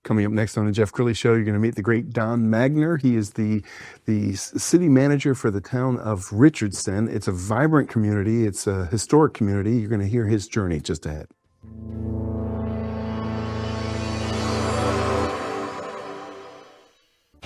Coming up next on the Jeff Crilley Show, you're going to meet the great Don Magner. He is the city manager for the town of Richardson. It's a vibrant community. It's a historic community. You're going to hear his journey just ahead.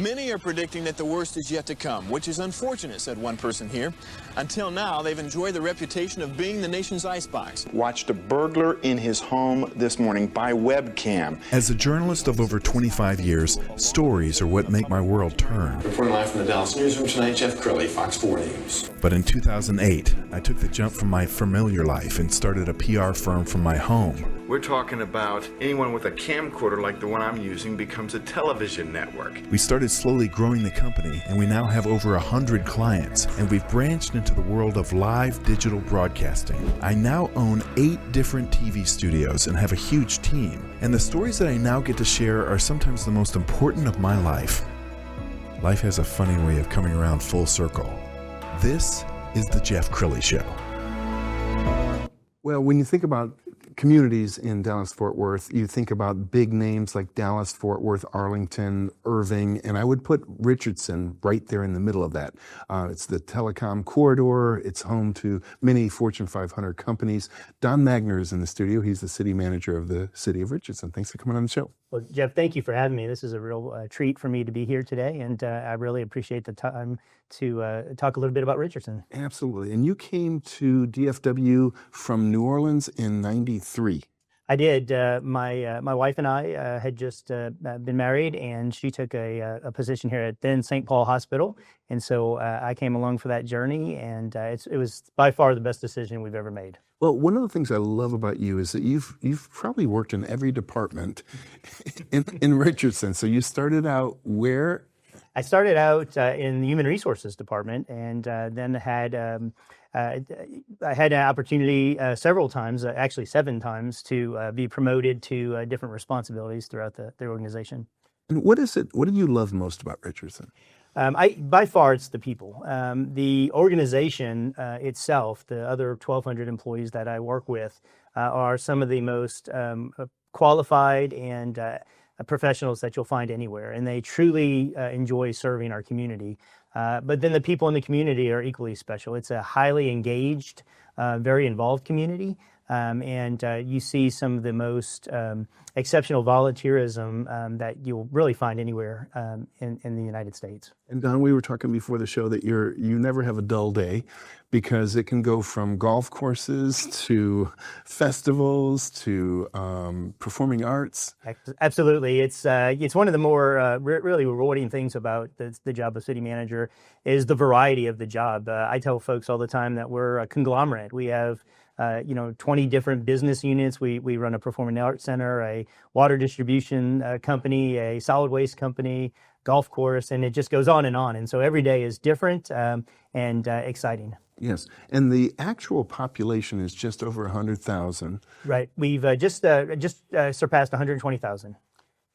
Many are predicting that the worst is yet to come, which is unfortunate, said one person here. Until now, they've enjoyed the reputation of being the nation's icebox. Watched a burglar in his home this morning by webcam. As a journalist of over 25 years, stories are what make my world turn. Reporting live from the Dallas newsroom tonight, Jeff Crilley, Fox 4 News. But in 2008, I took the jump from my familiar life and started a PR firm from my home. We're talking about anyone with a camcorder like the one I'm using becomes a television network. We started slowly growing the company, and we now have over 100 clients, and we've branched into the world of live digital broadcasting. I now own 8 different TV studios and have a huge team, and the stories that I now get to share are sometimes the most important of my life. Life has a funny way of coming around full circle. This is the Jeff Crilley Show. Well, when you think about communities in Dallas-Fort Worth, you think about big names like Dallas, Fort Worth, Arlington, Irving, and I would put Richardson right there in the middle of that. It's the Telecom Corridor. It's home to many Fortune 500 companies. Don Magner is in the studio. He's the city manager of the city of Richardson. Thanks for coming on the show. Well, Jeff, thank you for having me. This is a real treat for me to be here today, and I really appreciate the time to talk a little bit about Richardson. Absolutely. And you came to DFW from New Orleans in '93. I did. My wife and I had just been married, and she took a position here at then St. Paul Hospital, and so I came along for that journey, and it was by far the best decision we've ever made. Well, one of the things I love about you is that you've probably worked in every department in Richardson. So you started out where? I started out in the Human Resources Department, and then had I had an opportunity several times, actually 7 times, to be promoted to different responsibilities throughout the organization. And what is it? What do you love most about Richardson? By far, it's the people. The organization itself, the other 1,200 employees that I work with, are some of the most qualified and professionals that you'll find anywhere, and they truly enjoy serving our community. But then the people in the community are equally special. It's a highly engaged, very involved community, and you see some of the most exceptional volunteerism that you'll really find anywhere in the United States. And Don, we were talking before the show that you never have a dull day, because it can go from golf courses to festivals to performing arts. Absolutely, it's one of the more really rewarding things about the job of city manager is the variety of the job. I tell folks all the time that we're a conglomerate. We have 20 different business units. We run a performing arts center, a water distribution company, a solid waste company, golf course, and it just goes on. And so every day is different and exciting. Yes, and the actual population is just over 100,000. Right, we've just surpassed 120,000.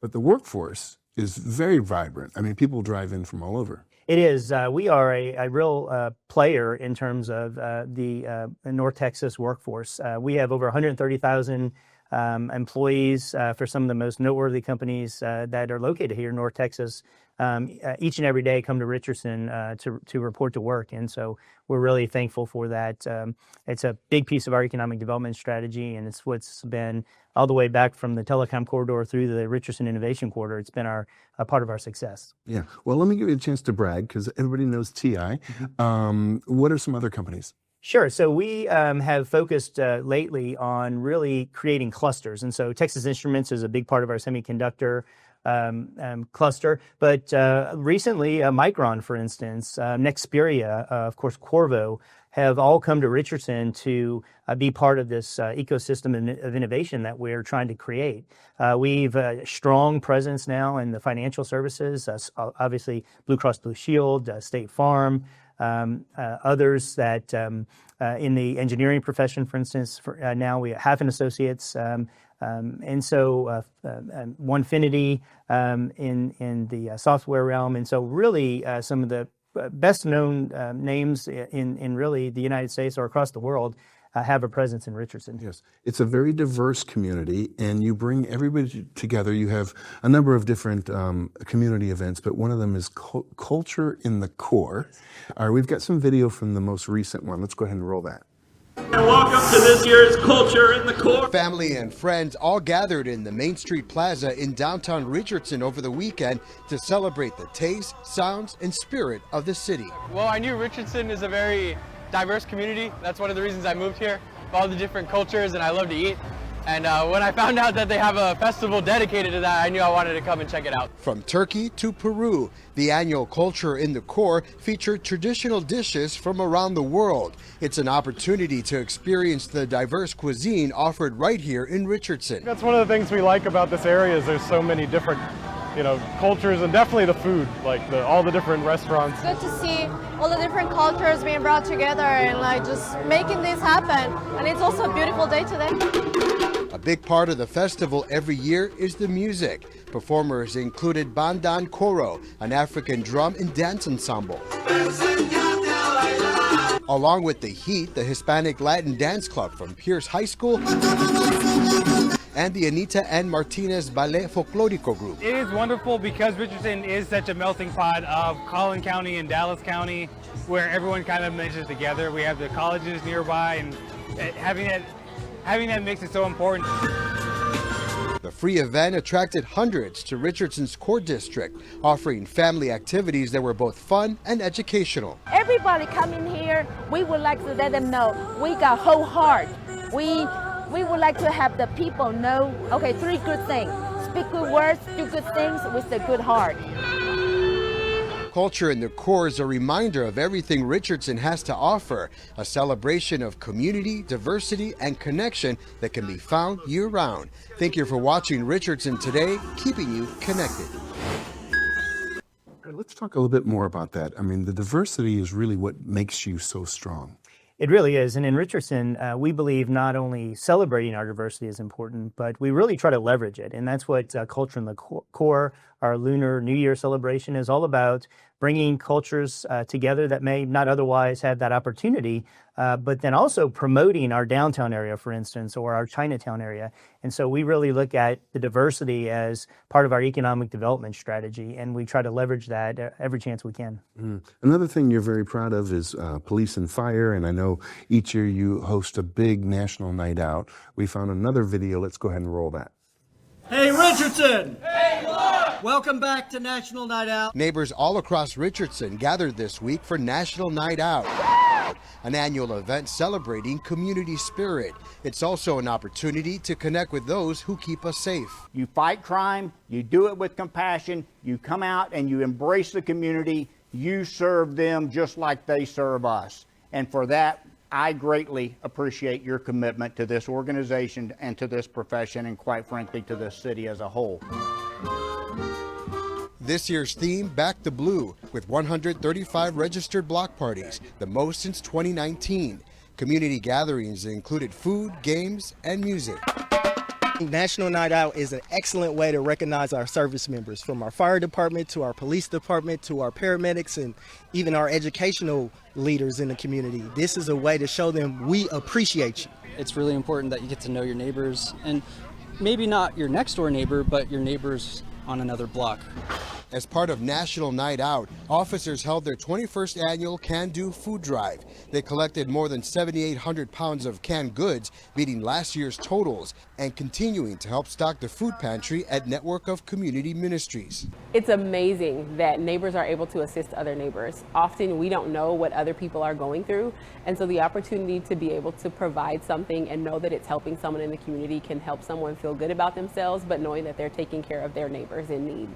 But the workforce is very vibrant. I mean, people drive in from all over. It is. We are a real player in terms of the North Texas workforce. We have over 130,000 employees for some of the most noteworthy companies that are located here in North Texas. Each and every day come to Richardson to report to work, and so we're really thankful for that. It's a big piece of our economic development strategy, and it's what's been all the way back from the Telecom Corridor through the Richardson Innovation Corridor. It's been a part of our success. Yeah. Well, let me give you a chance to brag, because everybody knows TI. What are some other companies? Sure. So we have focused lately on really creating clusters. And so Texas Instruments is a big part of our semiconductor cluster. But recently, Micron, for instance, Nexperia, of course, Qorvo, have all come to Richardson to be part of this ecosystem of innovation that we're trying to create. We've a strong presence now in the financial services, obviously Blue Cross Blue Shield, State Farm, others that in the engineering profession, for instance, now we have Hafen Associates, and so Onefinity in the software realm, and so really some of the best known names in really the United States or across the world have a presence in Richardson. Yes, it's a very diverse community, and you bring everybody together. You have a number of different community events, but one of them is Culture in the Core. We've got some video from the most recent one. Let's go ahead and roll that. And welcome to this year's Culture in the Core. Family and friends all gathered in the Main Street Plaza in downtown Richardson over the weekend to celebrate the taste, sounds, and spirit of the city. Well, I knew Richardson is a very diverse community. That's one of the reasons I moved here. All the different cultures, and I love to eat. And when I found out that they have a festival dedicated to that, I knew I wanted to come and check it out. From Turkey to Peru, the annual Culture in the Core featured traditional dishes from around the world. It's an opportunity to experience the diverse cuisine offered right here in Richardson. That's one of the things we like about this area is there's so many different cultures, and definitely the food, like all the different restaurants. It's good to see all the different cultures being brought together and just making this happen. And it's also a beautiful day today. A big part of the festival every year is the music. Performers included Bandan Koro, an African drum and dance ensemble. Along with the Heat, the Hispanic Latin Dance Club from Pierce High School, and the Anita and Martinez Ballet Folklorico group. It is wonderful because Richardson is such a melting pot of Collin County and Dallas County, where everyone kind of mixes together. We have the colleges nearby, and having that mix is so important. The free event attracted hundreds to Richardson's core district, offering family activities that were both fun and educational. Everybody coming here, we would like to let them know we got whole heart. We would like to have the people know, okay, 3 good things. Speak good words, do good things with a good heart. Culture in the Core is a reminder of everything Richardson has to offer, a celebration of community, diversity, and connection that can be found year-round. Thank you for watching Richardson Today, keeping you connected. Let's talk a little bit more about that. I mean, the diversity is really what makes you so strong. It really is. And in Richardson, we believe not only celebrating our diversity is important, but we really try to leverage it. And that's what Culture in the Core, our Lunar New Year celebration, is all about, bringing cultures together that may not otherwise have that opportunity, but then also promoting our downtown area, for instance, or our Chinatown area. And so we really look at the diversity as part of our economic development strategy, and we try to leverage that every chance we can. Another thing you're very proud of is police and fire, and I know each year you host a big national night out. We found another video. Let's go ahead and roll that. Hey, Richardson! Hey, look! Welcome back to National Night Out. Neighbors all across Richardson gathered this week for National Night Out, an annual event celebrating community spirit. It's also an opportunity to connect with those who keep us safe. You fight crime, you do it with compassion, you come out and you embrace the community, you serve them just like they serve us. And for that, I greatly appreciate your commitment to this organization and to this profession, and quite frankly to this city as a whole. This year's theme, Back the Blue, with 135 registered block parties, the most since 2019. Community gatherings included food, games, and music. National Night Out is an excellent way to recognize our service members, from our fire department to our police department to our paramedics and even our educational leaders in the community. This is a way to show them we appreciate you. It's really important that you get to know your neighbors, and maybe not your next door neighbor, but your neighbors on another block. As part of National Night Out, officers held their 21st annual Can Do food drive. They collected more than 7,800 pounds of canned goods, beating last year's totals, and continuing to help stock the food pantry at Network of Community Ministries. It's amazing that neighbors are able to assist other neighbors. Often we don't know what other people are going through, and so the opportunity to be able to provide something and know that it's helping someone in the community can help someone feel good about themselves, but knowing that they're taking care of their neighbors in need.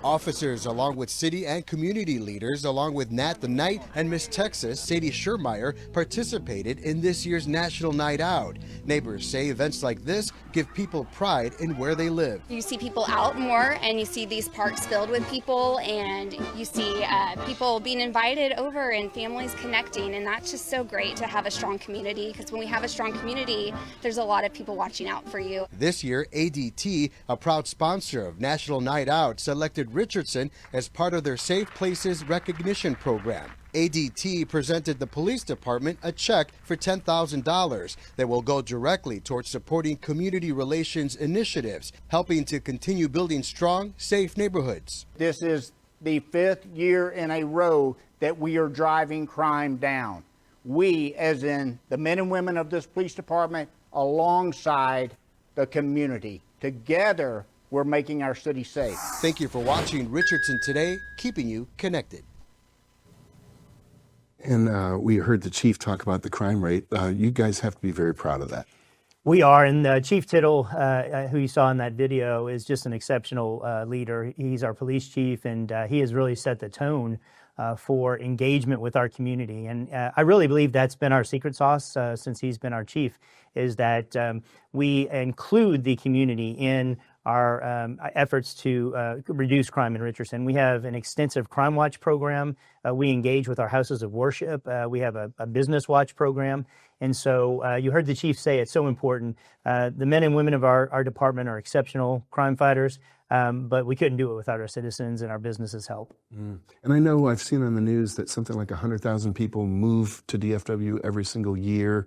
Officers, along with city and community leaders, along with Nat the Knight and Miss Texas, Sadie Schermeyer, participated in this year's National Night Out. Neighbors say events like this give people pride in where they live. You see people out more, and you see these parks filled with people, and you see people being invited over and families connecting, and that's just so great to have a strong community, because when we have a strong community, there's a lot of people watching out for you. This year, ADT, a proud sponsor of National Night Out, selected Richardson as part of their Safe Places Recognition Program. ADT presented the police department a check for $10,000 that will go directly towards supporting community relations initiatives, helping to continue building strong, safe neighborhoods. This is the 5th year in a row that we are driving crime down. We, as in the men and women of this police department, alongside the community. Together, we're making our city safe. Thank you for watching Richardson Today, keeping you connected. And we heard the chief talk about the crime rate. You guys have to be very proud of that. We are, and Chief Tittle, who you saw in that video, is just an exceptional leader. He's our police chief, and he has really set the tone for engagement with our community. And I really believe that's been our secret sauce since he's been our chief, is that we include the community in our efforts to reduce crime in Richardson. We have an extensive Crime Watch program. We engage with our houses of worship. We have a Business Watch program. And so you heard the chief say it's so important. The men and women of our department are exceptional crime fighters, but we couldn't do it without our citizens and our businesses' help. And I know I've seen on the news that something like 100,000 people move to DFW every single year.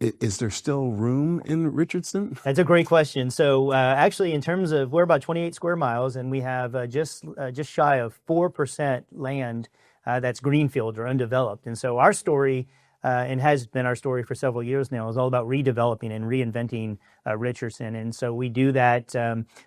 Is there still room in Richardson? That's a great question. So actually, in terms of, we're about 28 square miles, and we have just shy of 4% land that's greenfield or undeveloped. And so our story, and has been our story for several years now, is all about redeveloping and reinventing Richardson. And so we do that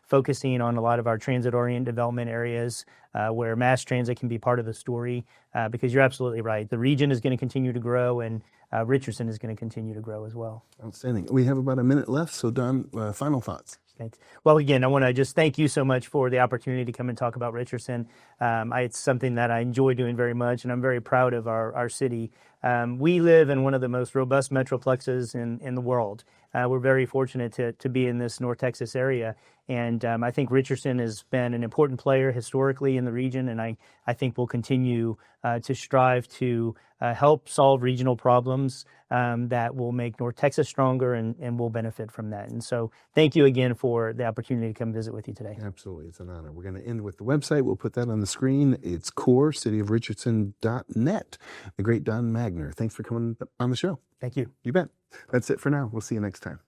focusing on a lot of our transit-oriented development areas where mass transit can be part of the story, because you're absolutely right. The region is going to continue to grow, and Richardson is going to continue to grow as well. Outstanding. We have about a minute left, so Don, final thoughts. Thanks. Well, again, I want to just thank you so much for the opportunity to come and talk about Richardson. It's something that I enjoy doing very much, and I'm very proud of our city. We live in one of the most robust metroplexes in the world. We're very fortunate to be in this North Texas area, and I think Richardson has been an important player historically in the region, and I think we'll continue to strive to help solve regional problems that will make North Texas stronger, and we'll benefit from that. And so thank you again for the opportunity to come visit with you today. Absolutely. It's an honor. We're going to end with the website. We'll put that on the screen. It's corecity-of-richardson.net. The great Don Magner. Thanks for coming on the show. Thank you. You bet. That's it for now. We'll see you next time.